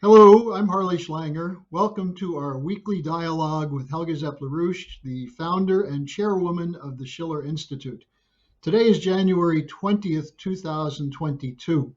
Hello, I'm Harley Schlanger. Welcome to our weekly dialogue with Helga Zepp-LaRouche, the founder and chairwoman of the Schiller Institute. Today is January 20th, 2022.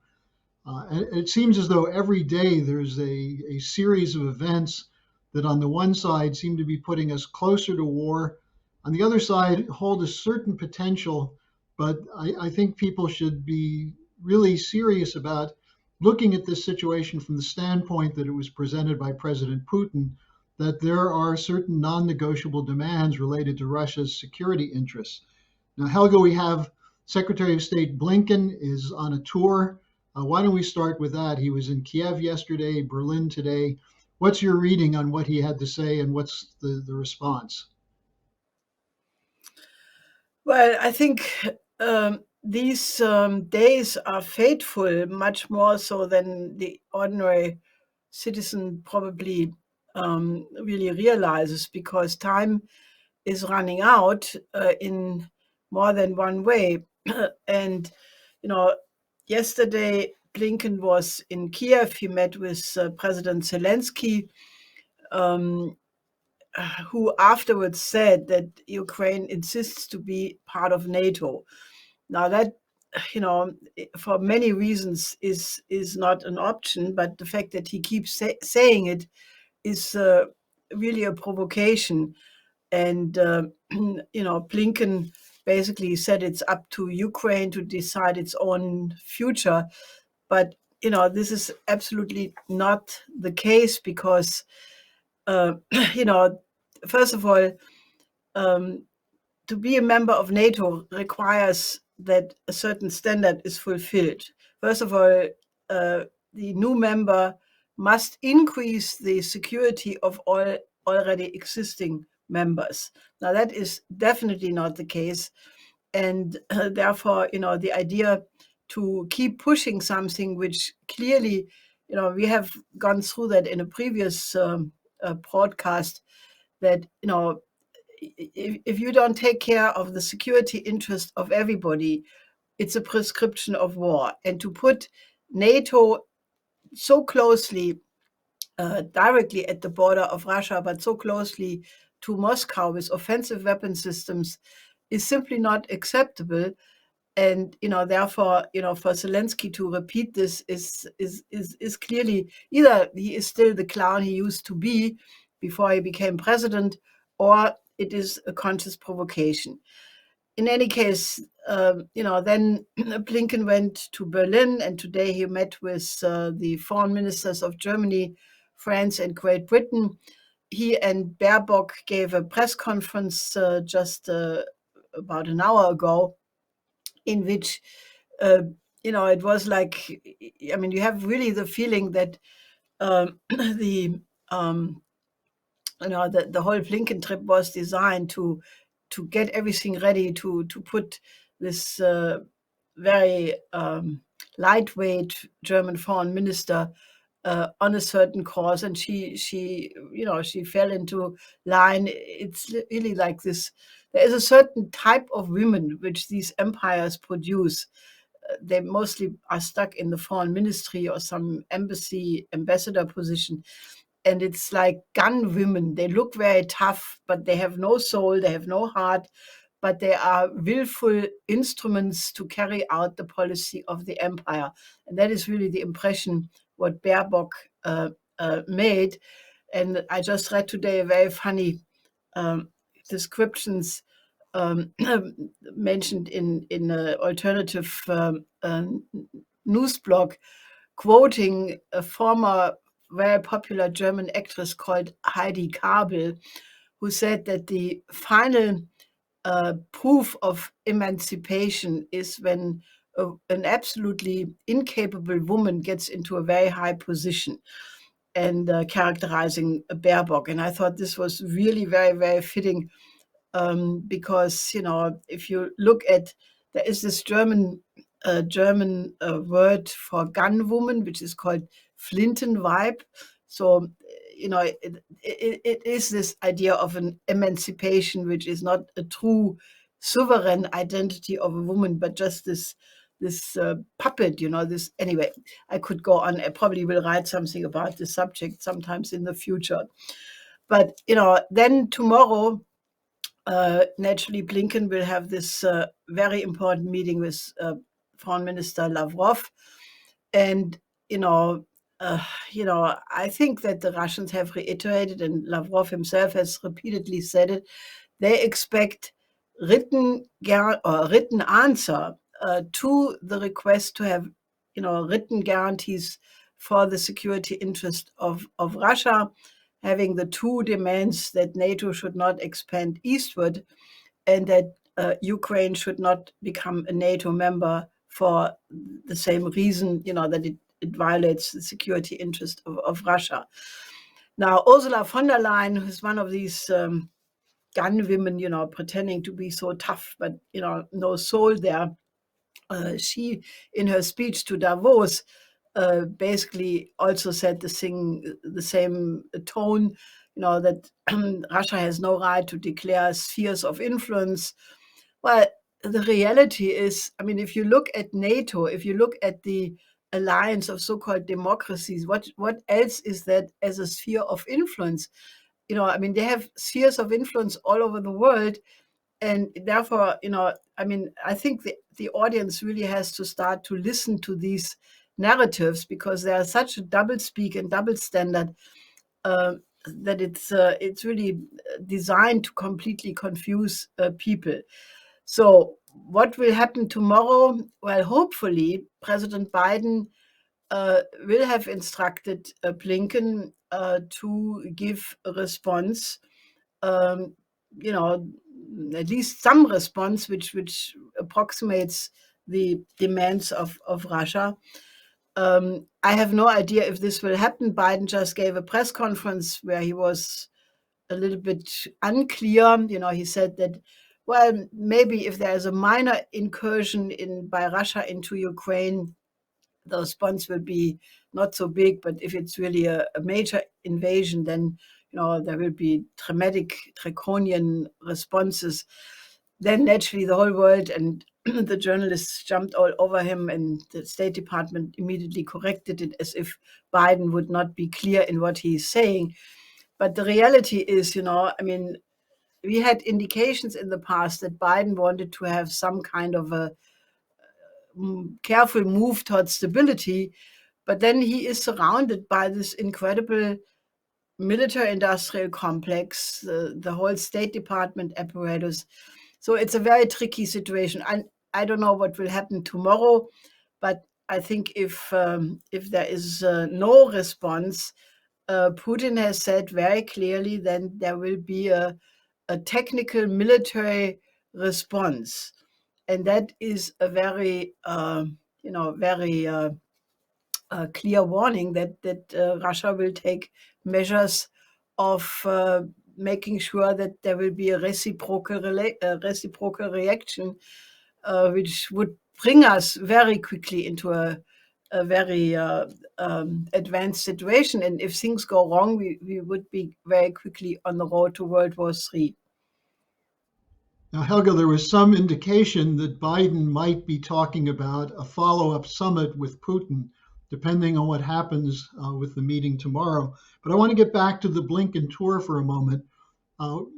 And it seems as though every day there's a series of events that, on the one side, seem to be putting us closer to war. On the other side, hold a certain potential, but I think people should be really serious about looking at this situation from the standpoint that it was presented by President Putin, that there are certain non negotiable demands related to Russia's security interests. Now, Helga, we have Secretary of State Blinken is on a tour. Why don't we start with that? He was in Kiev yesterday, Berlin today. What's your reading on what he had to say and what's the response? Well, I think these days are fateful, much more so than the ordinary citizen probably really realizes, because time is running out in more than one way. And, you know, yesterday Blinken was in Kiev. He met with President Zelensky. Um, who afterwards said that Ukraine insists to be part of NATO. Now that, for many reasons is not an option, but the fact that he keeps saying it is really a provocation. And Blinken basically said it's up to Ukraine to decide its own future. But this is absolutely not the case because uh, you know first of all, um, to be a member of NATO requires that a certain standard is fulfilled. First of all, the new member must increase the security of all already existing members. Now, that is definitely not the case. And therefore, the idea to keep pushing something which clearly, we have gone through that in a previous broadcast, that if you don't take care of the security interest of everybody, it's a prescription of war. And to put NATO so closely, directly at the border of Russia, but so closely to Moscow with offensive weapon systems, is simply not acceptable. And therefore, for Zelensky to repeat this is clearly either he is still the clown he used to be before he became president, or it is a conscious provocation. In any case, then Blinken went to Berlin, and today he met with the foreign ministers of Germany, France, and Great Britain. He and Baerbock gave a press conference just about an hour ago, in which it was like, I mean, you have really the feeling that the the whole Blinken trip was designed to get everything ready to put this very lightweight German foreign minister on a certain course, and she fell into line. It's really like this. There is a certain type of women which these empires produce. They mostly are stuck in the foreign ministry or some embassy ambassador position, and it's like gun women. They look very tough, but they have no soul, they have no heart, but they are willful instruments to carry out the policy of the empire. And that is really the impression what Baerbock made. And I just read today a very funny descriptions mentioned in an alternative news blog, quoting a former very popular German actress called Heidi Kabel, who said that the final proof of emancipation is when an absolutely incapable woman gets into a very high position, and characterizing Baerbock. And I thought this was really very, very fitting, because if you look at, there is this German word for gun woman, which is called Flintenweib. So it is this idea of an emancipation, which is not a true sovereign identity of a woman, but just puppet, this. Anyway, I could go on. I probably will write something about this subject sometimes in the future. But, then tomorrow, naturally, Blinken will have this very important meeting with Foreign Minister Lavrov. And, I think that the Russians have reiterated, and Lavrov himself has repeatedly said it, they expect written answer to the request to have, written guarantees for the security interest of Russia, having the two demands that NATO should not expand eastward and that Ukraine should not become a NATO member for the same reason, that it violates the security interest of Russia. Now, Ursula von der Leyen, who's one of these gun women, pretending to be so tough, but, no soul there, she, in her speech to Davos, basically also said the same tone, that Russia has no right to declare spheres of influence. Well, the reality is, if you look at NATO, if you look at the alliance of so-called democracies, what else is that as a sphere of influence? They have spheres of influence all over the world. And therefore, I think the audience really has to start to listen to these narratives, because they are such a double speak and double standard that it's really designed to completely confuse people. So what will happen tomorrow? Well, hopefully President Biden will have instructed Blinken to give a response, at least some response which approximates the demands of Russia. I have no idea if this will happen. Biden just gave a press conference where he was a little bit unclear. He said that, well, maybe if there is a minor incursion by Russia into Ukraine, the response will be not so big. But if it's really a major invasion, then there will be draconian responses. Then naturally the whole world and the journalists jumped all over him, and the State Department immediately corrected it as if Biden would not be clear in what he's saying. But the reality is, we had indications in the past that Biden wanted to have some kind of a careful move towards stability, but then he is surrounded by this incredible military-industrial complex, the whole State Department apparatus. So it's a very tricky situation. I don't know what will happen tomorrow, but I think if there is no response, Putin has said very clearly then there will be a technical military response. And that is a very, very clear warning that Russia will take measures of making sure that there will be a reciprocal reaction, which would bring us very quickly into a very advanced situation. And if things go wrong, we would be very quickly on the road to World War III. Now, Helga, there was some indication that Biden might be talking about a follow-up summit with Putin, depending on what happens with the meeting tomorrow. But I want to get back to the Blinken tour for a moment.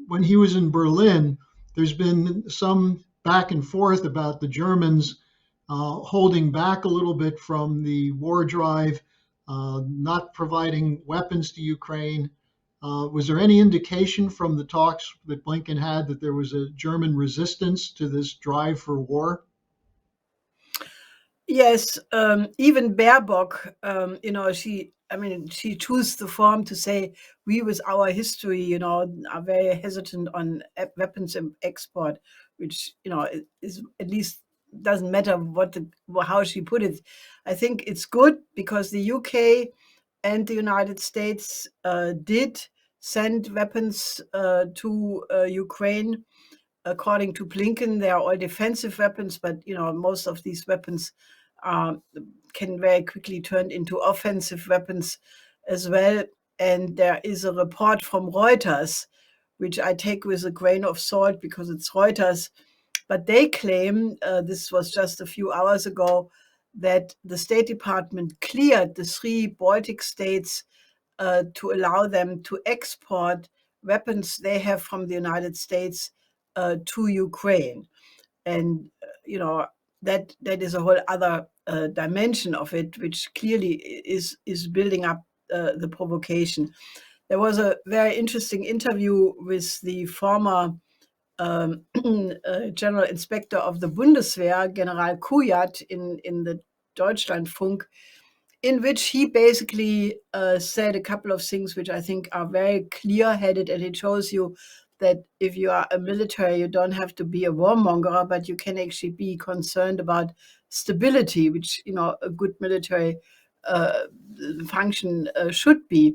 When he was in Berlin, there's been some back and forth about the Germans holding back a little bit from the war drive, not providing weapons to Ukraine. Was there any indication from the talks that Blinken had that there was a German resistance to this drive for war? Yes, even Baerbock, she chose the form to say we, with our history, are very hesitant on weapons export, which is at least doesn't matter how she put it. I think it's good because the UK and the United States did send weapons to Ukraine. According to Blinken, they are all defensive weapons, but most of these weapons can very quickly turn into offensive weapons as well. And there is a report from Reuters, which I take with a grain of salt because it's Reuters, But they claim, this was just a few hours ago, that the State Department cleared the 3 Baltic states to allow them to export weapons they have from the United States to Ukraine. And that is a whole other dimension of it, which clearly is building up the provocation. There was a very interesting interview with the former General Inspector of the Bundeswehr, General Kujat, in the Deutschlandfunk, in which he basically said a couple of things which I think are very clear-headed, and it shows you that if you are a military, you don't have to be a warmonger, but you can actually be concerned about stability, which a good military function should be.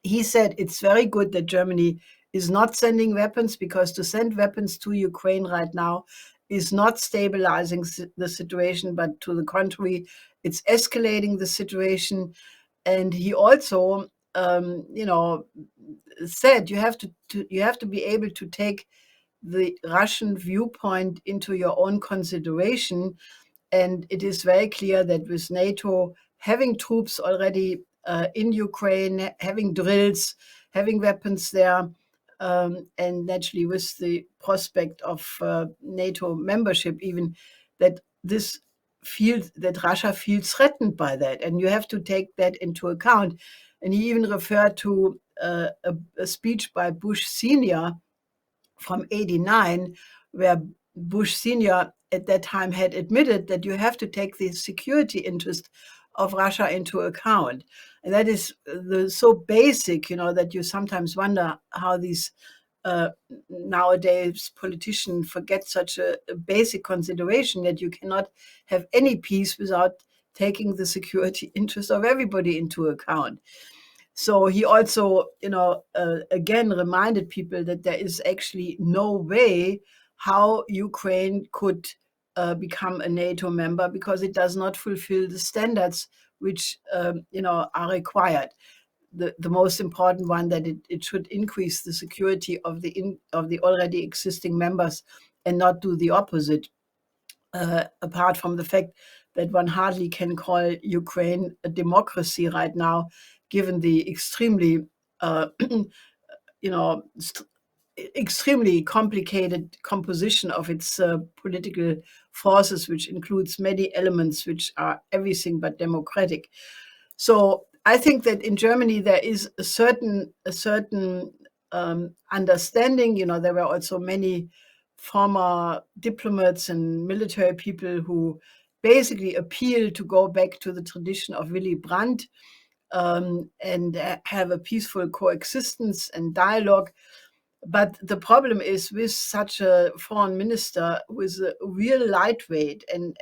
He said it's very good that Germany is not sending weapons, because to send weapons to Ukraine right now is not stabilizing the situation, but to the contrary, it's escalating the situation. And he also, said you have to be able to take the Russian viewpoint into your own consideration. And it is very clear that with NATO having troops already in Ukraine, having drills, having weapons there, and naturally with the prospect of NATO membership, even that Russia feels threatened by that, and you have to take that into account. And he even referred to a speech by Bush Senior from '89, where Bush Senior at that time had admitted that you have to take the security interest of Russia into account. And that is so basic, that you sometimes wonder how these nowadays politicians forget such a basic consideration, that you cannot have any peace without taking the security interest of everybody into account. So he also, again reminded people that there is actually no way how Ukraine could become a NATO member, because it does not fulfill the standards which are required. The most important one, that it should increase the security of the already existing members and not do the opposite. Apart from the fact that one hardly can call Ukraine a democracy right now, given the extremely, extremely complicated composition of its political forces, which includes many elements which are everything but democratic. So I think that in Germany there is a certain understanding. There were also many former diplomats and military people who basically appeal to go back to the tradition of Willy Brandt and have a peaceful coexistence and dialogue. But the problem is, with such a foreign minister who is a real lightweight and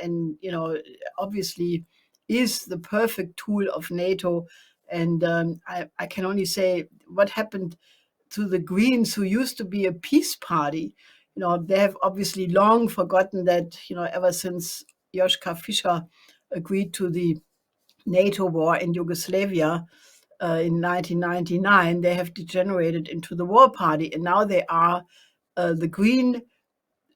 obviously is the perfect tool of NATO. And I can only say, what happened to the Greens, who used to be a peace party? They have obviously long forgotten that, ever since Joschka Fischer agreed to the NATO war in Yugoslavia in 1999, they have degenerated into the war party. And now they are the Green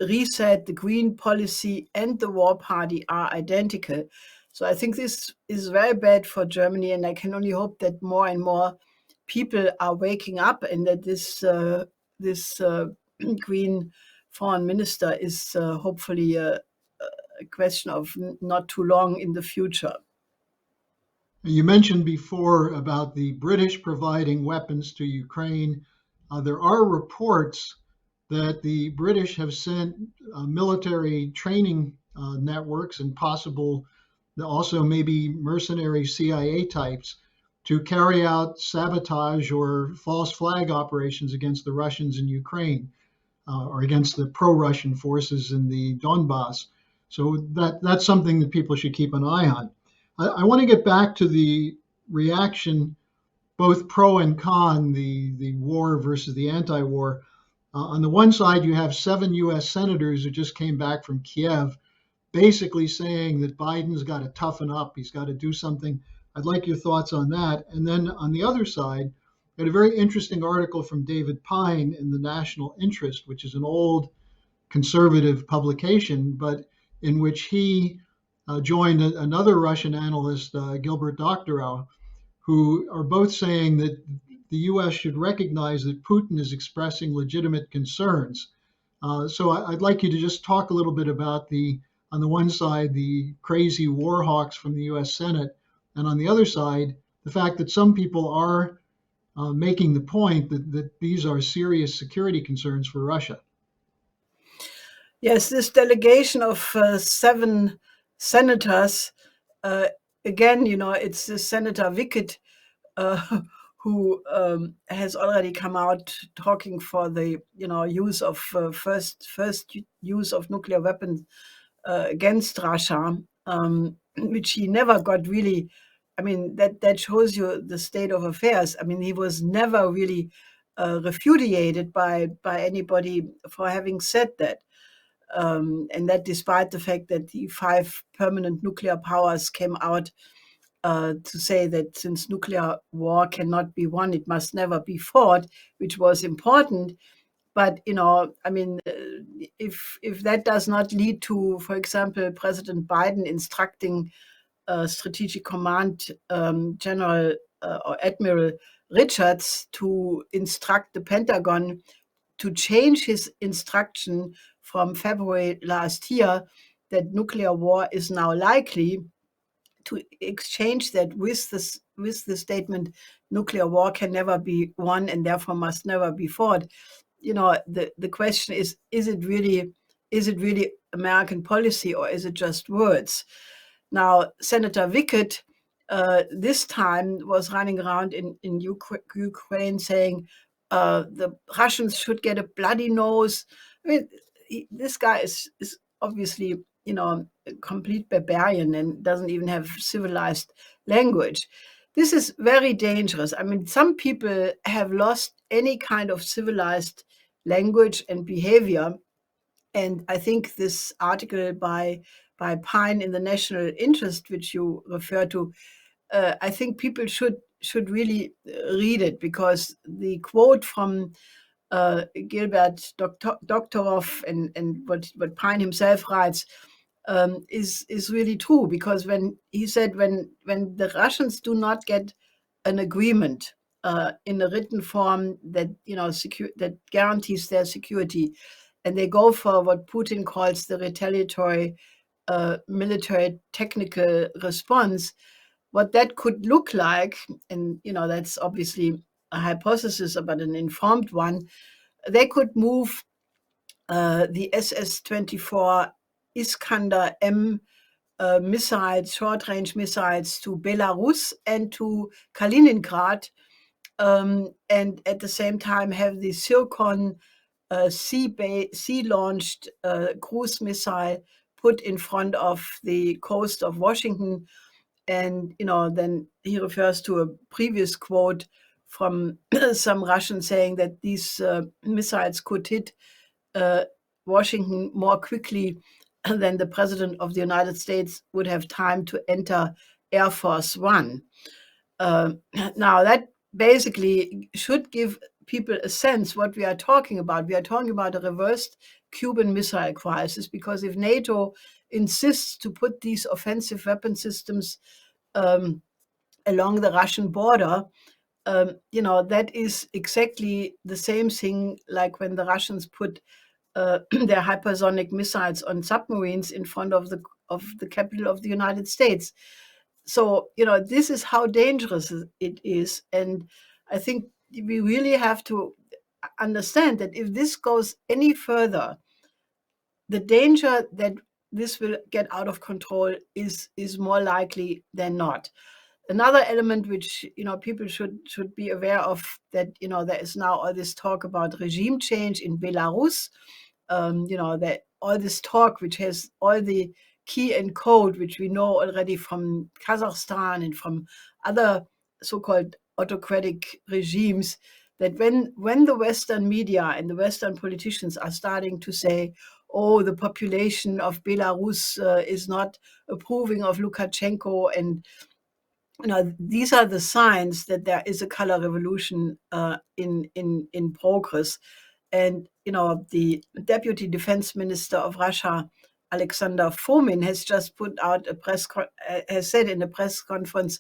Reset, the Green policy, and the war party are identical. So I think this is very bad for Germany, and I can only hope that more and more people are waking up, and that this Green foreign minister is hopefully a question of not too long in the future. You mentioned before about the British providing weapons to Ukraine. There are reports that the British have sent military training networks and possible also maybe mercenary CIA types to carry out sabotage or false flag operations against the Russians in Ukraine or against the pro-Russian forces in the Donbass. So that's something that people should keep an eye on. I want to get back to the reaction, both pro and con, the war versus the anti-war. On the one side, you have 7 U.S. senators who just came back from Kiev, basically saying that Biden's got to toughen up. He's got to do something. I'd like your thoughts on that. And then on the other side, I had a very interesting article from David Pyne in the National Interest, which is an old conservative publication, but in which he joined another Russian analyst, Gilbert Doctorow, who are both saying that the U.S. should recognize that Putin is expressing legitimate concerns. So I'd like you to just talk a little bit about on the one side, the crazy war hawks from the U.S. Senate, and on the other side, the fact that some people are making the point that these are serious security concerns for Russia. Yes, this delegation of 7 senators, again, it's this Senator Wickett uh, who has already come out talking for the use of first use of nuclear weapons against Russia, which he never got really. I mean, that shows you the state of affairs. I mean, he was never really repudiated by anybody for having said that. And that despite the fact that the 5 permanent nuclear powers came out to say that since nuclear war cannot be won, it must never be fought, which was important. But I mean, if that does not lead to, for example, President Biden instructing Strategic Command General or Admiral Richards to instruct the Pentagon to change his instruction from February last year that nuclear war is now likely, to exchange that with the statement nuclear war can never be won and therefore must never be fought. The question is it really American policy, or is it just words? Now, Senator Wickett this time was running around in Ukraine saying the Russians should get a bloody nose. I mean, this guy is obviously, a complete barbarian and doesn't even have civilized language. This is very dangerous. I mean, some people have lost any kind of civilized language and behavior. And I think this article by Pyne in the National Interest, which you refer to, I think people should really read it, because the quote from Gilbert Doctorow and what Pyne himself writes is really true, because when he said when the Russians do not get an agreement in a written form that that guarantees their security, and they go for what Putin calls the retaliatory military technical response, what that could look like, and that's obviously a hypothesis but an informed one, they could move the SS-24 Iskander M missiles, short-range missiles, to Belarus and to Kaliningrad, and at the same time have the Zircon sea-launched cruise missile put in front of the coast of Washington. And then he refers to a previous quote from some Russians saying that these missiles could hit Washington more quickly than the President of the United States would have time to enter Air Force One. Now, that basically should give people a sense what we are talking about. We are talking about a reversed Cuban Missile Crisis, because if NATO insists to put these offensive weapon systems along the Russian border, that is exactly the same thing like when the Russians put their hypersonic missiles on submarines in front of the capital of the United States. So, this is how dangerous it is. And I think we really have to understand that if this goes any further, the danger that this will get out of control is more likely than not. Another element which people should be aware of, that there is now all this talk about regime change in Belarus. That all this talk, which has all the key and code, which we know already from Kazakhstan and from other so-called autocratic regimes, that when the Western media and the Western politicians are starting to say, oh, the population of Belarus is not approving of Lukashenko, and these are the signs that there is a color revolution in progress. And, the Deputy Defense Minister of Russia, Alexander Fomin, has just put out has said in a press conference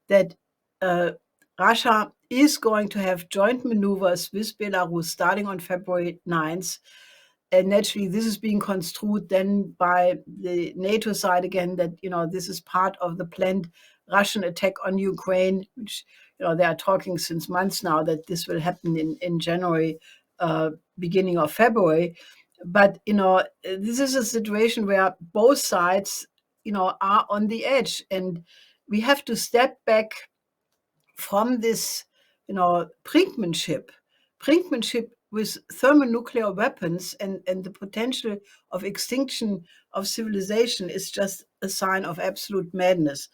that Russia is going to have joint maneuvers with Belarus starting on February 9th. And naturally, this is being construed then by the NATO side again that, this is part of the planned Russian attack on Ukraine, which, they are talking since months now that this will happen in January, beginning of February. But, this is a situation where both sides, are on the edge. And we have to step back from this, brinkmanship with thermonuclear weapons and the potential of extinction of civilization is just a sign of absolute madness.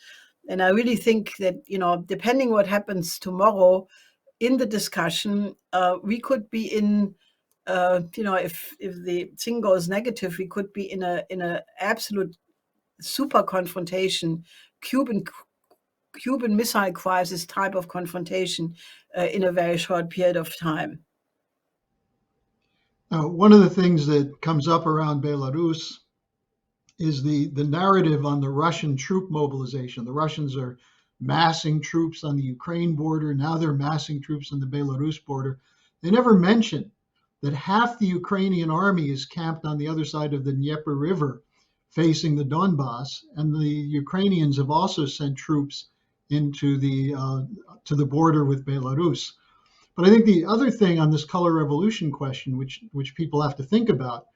And I really think that, depending what happens tomorrow in the discussion, we could be in, if the thing goes negative, we could be in a absolute super confrontation, Cuban Missile Crisis type of confrontation in a very short period of time. One of the things that comes up around Belarus is the narrative on the Russian troop mobilization. The Russians are massing troops on the Ukraine border. Now they're massing troops on the Belarus border. They never mention that half the Ukrainian army is camped on the other side of the Dnieper River facing the Donbass, and the Ukrainians have also sent troops into to the border with Belarus. But I think the other thing on this color revolution question, which people have to think about,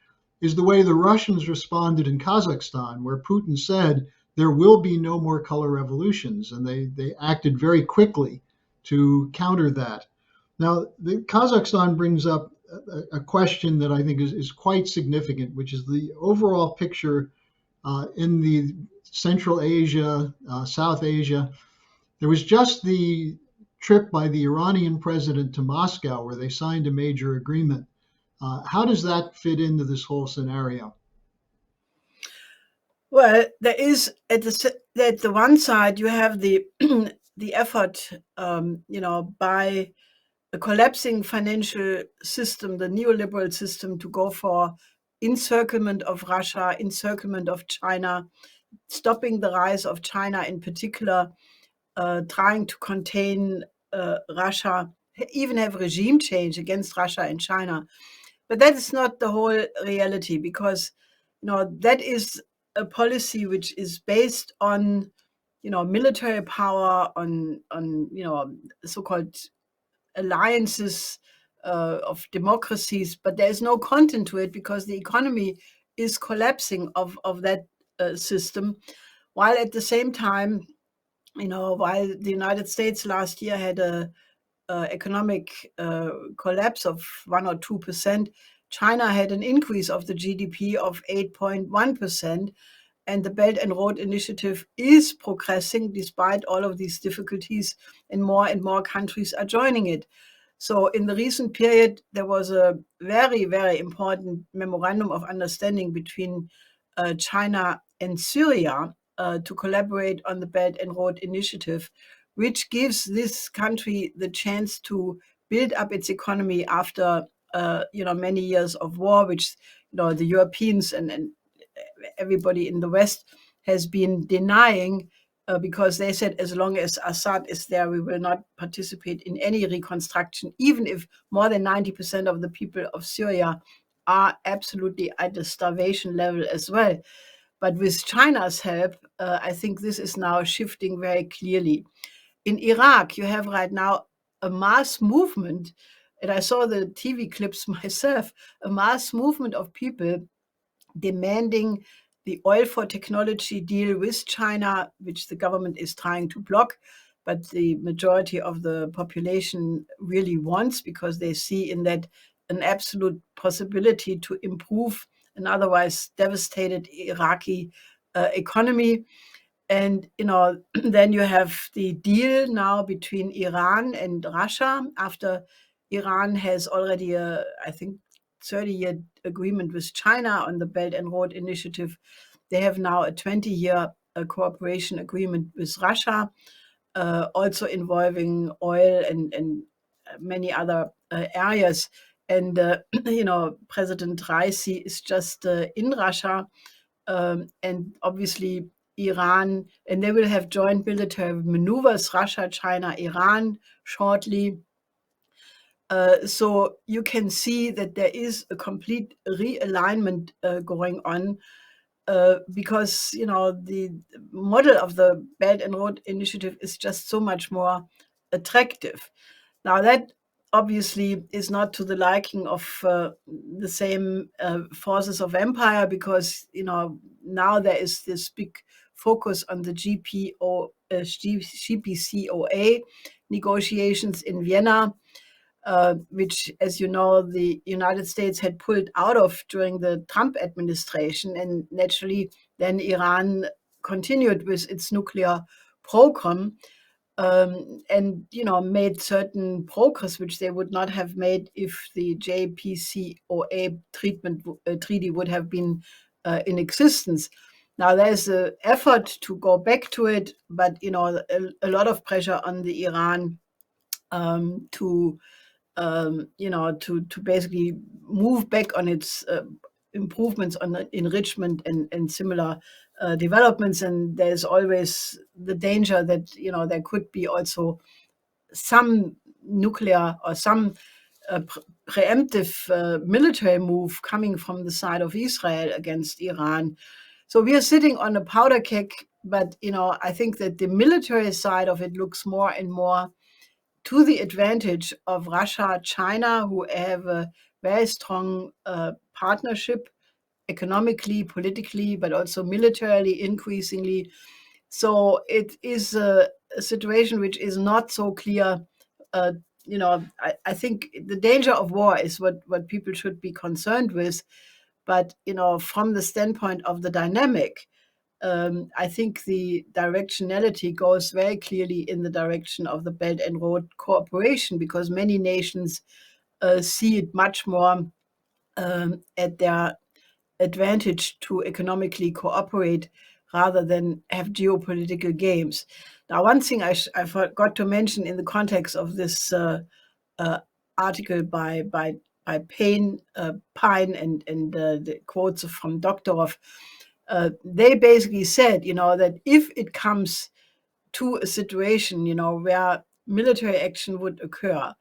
is the way the Russians responded in Kazakhstan, where Putin said there will be no more color revolutions, and they acted very quickly to counter that. Now, the Kazakhstan brings up a question that I think is quite significant, which is the overall picture in the Central Asia, South Asia. There was just the trip by the Iranian president to Moscow where they signed a major agreement. How does that fit into this whole scenario? Well, there is at the one side you have the the effort, by a collapsing financial system, the neoliberal system, to go for encirclement of Russia, encirclement of China, stopping the rise of China in particular, trying to contain Russia, even have regime change against Russia and China. But that is not the whole reality, because that is a policy which is based on military power, on so-called alliances of democracies, but there is no content to it because the economy is collapsing of that system, while at the same time, while the United States last year had a economic collapse of 1 or 2%, China had an increase of the GDP of 8.1%, and the Belt and Road Initiative is progressing despite all of these difficulties, and more countries are joining it. So in the recent period, there was a very, very important memorandum of understanding between China and Syria to collaborate on the Belt and Road Initiative, which gives this country the chance to build up its economy after many years of war, which the Europeans and everybody in the West has been denying, because they said as long as Assad is there, we will not participate in any reconstruction, even if more than 90% of the people of Syria are absolutely at the starvation level as well. But with China's help, I think this is now shifting very clearly. In Iraq, you have right now a mass movement, and I saw the TV clips myself, a mass movement of people demanding the oil for technology deal with China, which the government is trying to block, but the majority of the population really wants, because they see in that an absolute possibility to improve an otherwise devastated Iraqi economy. And then you have the deal now between Iran and Russia, after Iran has already I think 30-year agreement with China on the Belt and Road Initiative. They have now a 20-year cooperation agreement with Russia, also involving oil and many other areas. And President Raisi is just in Russia, and obviously Iran, and they will have joint military maneuvers, Russia, China, Iran, shortly. So you can see that there is a complete realignment going on, because the model of the Belt and Road Initiative is just so much more attractive. Now that obviously is not to the liking of the same forces of empire, because now there is this big focus on the GPCOA negotiations in Vienna, which, as you know, the United States had pulled out of during the Trump administration. And naturally, then Iran continued with its nuclear program, and made certain progress which they would not have made if the JPCOA treaty would have been in existence. Now there's an effort to go back to it, but a lot of pressure on the Iran to basically move back on its improvements on enrichment and similar developments. And there's always the danger that there could be also some nuclear or some preemptive military move coming from the side of Israel against Iran. So we are sitting on a powder keg, but I think that the military side of it looks more and more to the advantage of Russia, China, who have a very strong partnership economically, politically, but also militarily increasingly. So it is a situation which is not so clear. I think the danger of war is what people should be concerned with. But, from the standpoint of the dynamic, I think the directionality goes very clearly in the direction of the Belt and Road cooperation, because many nations see it much more at their advantage to economically cooperate rather than have geopolitical games. Now, one thing I forgot to mention in the context of this article by Pyne and the quotes from Doctorow, they basically said, that if it comes to a situation, where military action would occur,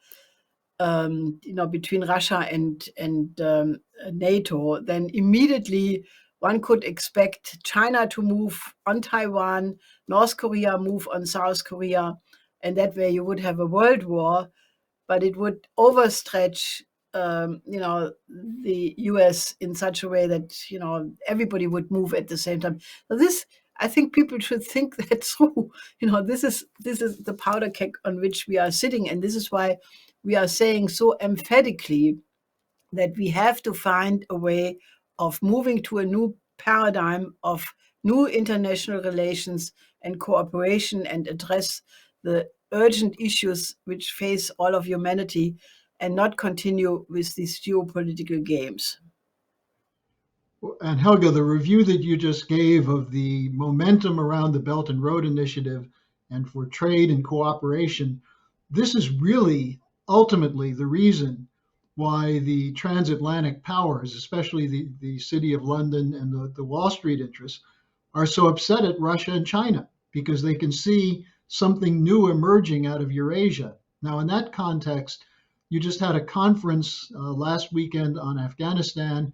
between Russia and NATO, then immediately one could expect China to move on Taiwan, North Korea move on South Korea, and that way you would have a world war, but it would overstretch the US in such a way that everybody would move at the same time. Now this, I think people should think that through. This is the powder keg on which we are sitting, and this is why we are saying so emphatically that we have to find a way of moving to a new paradigm of new international relations and cooperation, and address the urgent issues which face all of humanity, and not continue with these geopolitical games. And Helga, the review that you just gave of the momentum around the Belt and Road Initiative and for trade and cooperation, this is really ultimately the reason why the transatlantic powers, especially the City of London and the Wall Street interests, are so upset at Russia and China, because they can see something new emerging out of Eurasia. Now, in that context, you just had a conference last weekend on Afghanistan,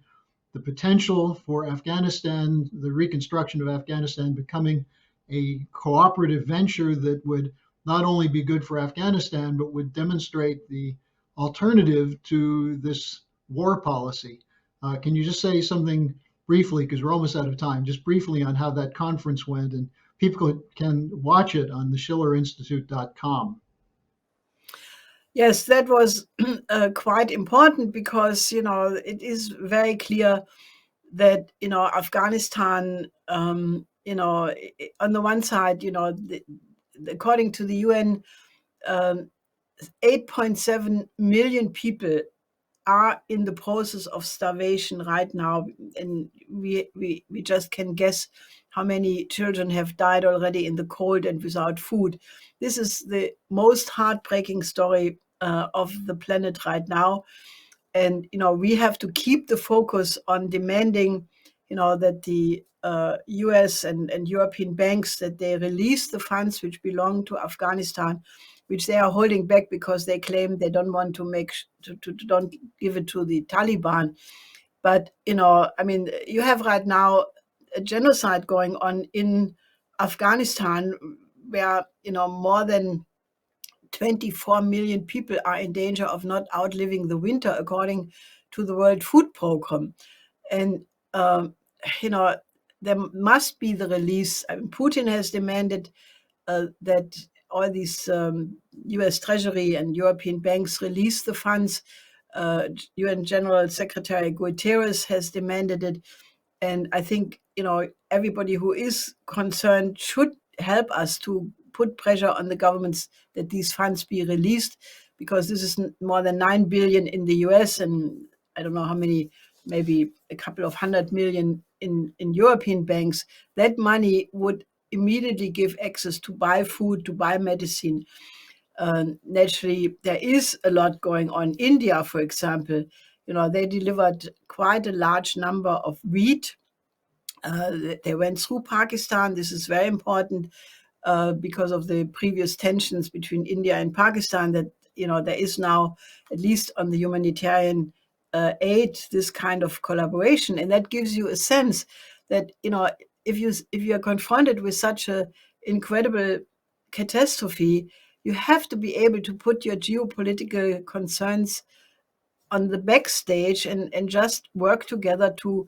the potential for Afghanistan, the reconstruction of Afghanistan becoming a cooperative venture that would not only be good for Afghanistan, but would demonstrate the alternative to this war policy. Can you just say something briefly, because we're almost out of time, just briefly on how that conference went, and people can watch it on the schillerinstitute.com. Yes, that was quite important, because it is very clear that Afghanistan, on the one side, according to the UN, 8.7 million people are in the process of starvation right now, and we just can guess how many children have died already in the cold and without food. This is the most heartbreaking story of the planet right now. And we have to keep the focus on demanding that the US and European banks, that they release the funds which belong to Afghanistan, which they are holding back because they claim they don't want to don't give it to the Taliban. But you have right now a genocide going on in Afghanistan, where more than 24 million people are in danger of not outliving the winter, according to the World Food Program. And there must be the release. Putin has demanded that all these US Treasury and European banks release the funds. UN General Secretary Guterres has demanded it. And I think, everybody who is concerned should help us to put pressure on the governments that these funds be released, because this is more than 9 billion in the US, and I don't know how many, maybe a couple of 100 million in European banks. That money would immediately give access to buy food, to buy medicine. Naturally, there is a lot going on. India, for example, they delivered quite a large number of wheat. They went through Pakistan. This is very important because of the previous tensions between India and Pakistan, that there is now, at least on the humanitarian aid, this kind of collaboration. And that gives you a sense that if you are confronted with such a incredible catastrophe, you have to be able to put your geopolitical concerns on the backstage and just work together to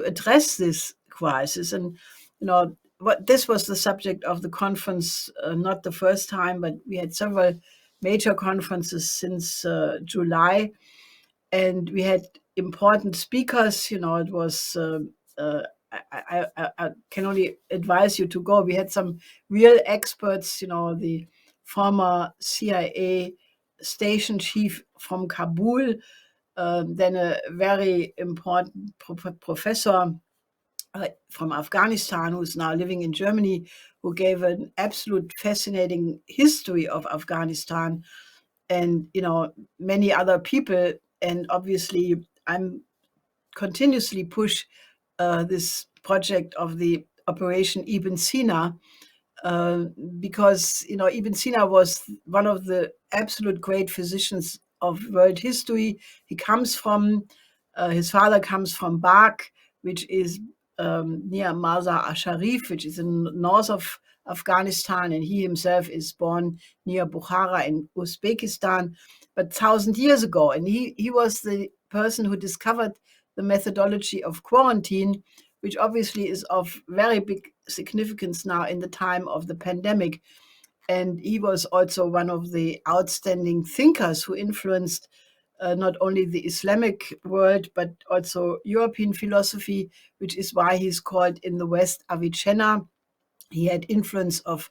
address this crisis. And what this was the subject of the conference, not the first time, but we had several major conferences since July, and we had important speakers. It was I can only advise you to go. We had some real experts, the former CIA station chief from Kabul, then a very important professor from Afghanistan, who's now living in Germany, who gave an absolute fascinating history of Afghanistan, and many other people. And obviously, I'm continuously push this project of the Operation Ibn Sina, because Ibn Sina was one of the absolute great physicians of world history. He comes from his father comes from Bak, which is near Mazar-e-Sharif, which is in the north of Afghanistan, and he himself is born near Bukhara in Uzbekistan, but 1,000 years ago. And he was the person who discovered the methodology of quarantine, which obviously is of very big significance now in the time of the pandemic. And he was also one of the outstanding thinkers who influenced not only the Islamic world, but also European philosophy, which is why he's called in the West Avicenna. He had influence of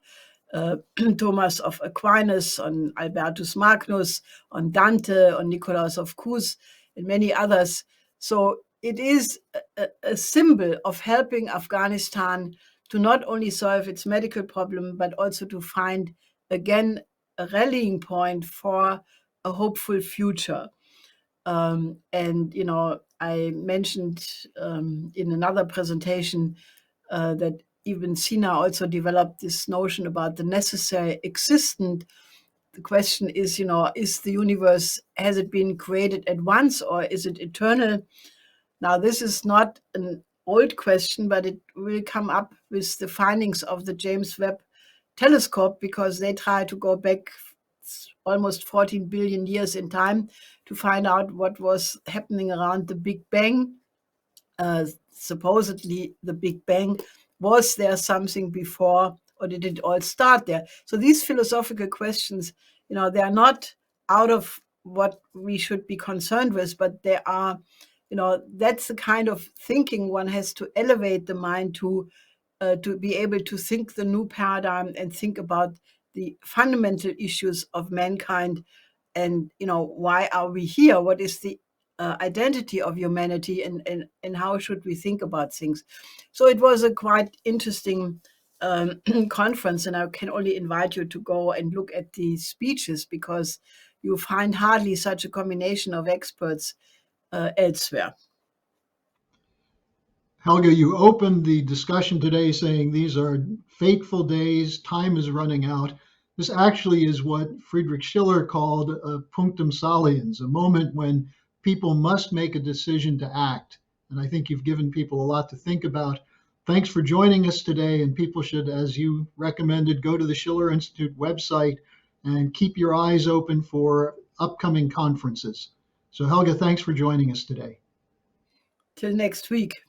Thomas of Aquinas, on Albertus Magnus, on Dante, on Nicolaus of Cus, and many others. So it is a symbol of helping Afghanistan to not only solve its medical problem, but also to find, again, a rallying point for a hopeful future. And, I mentioned in another presentation that Ibn Sina also developed this notion about the necessary existent. The question is, is the universe, has it been created at once, or is it eternal? Now, this is not an old question, but it will come up with the findings of the James Webb telescope, because they try to go back almost 14 billion years in time to find out what was happening around the Big Bang. Supposedly, the Big Bang, was there something before, or did it all start there? So these philosophical questions, they are not out of what we should be concerned with, but they are, that's the kind of thinking one has to elevate the mind to be able to think the new paradigm and think about the fundamental issues of mankind. And why are we here? What is the identity of humanity, and how should we think about things? So it was a quite interesting conference, and I can only invite you to go and look at the speeches, because you find hardly such a combination of experts elsewhere. Helga, you opened the discussion today saying these are fateful days, time is running out. This actually is what Friedrich Schiller called a punctum saliens, a moment when people must make a decision to act. And I think you've given people a lot to think about. Thanks for joining us today. And people should, as you recommended, go to the Schiller Institute website and keep your eyes open for upcoming conferences. So Helga, thanks for joining us today. Till next week.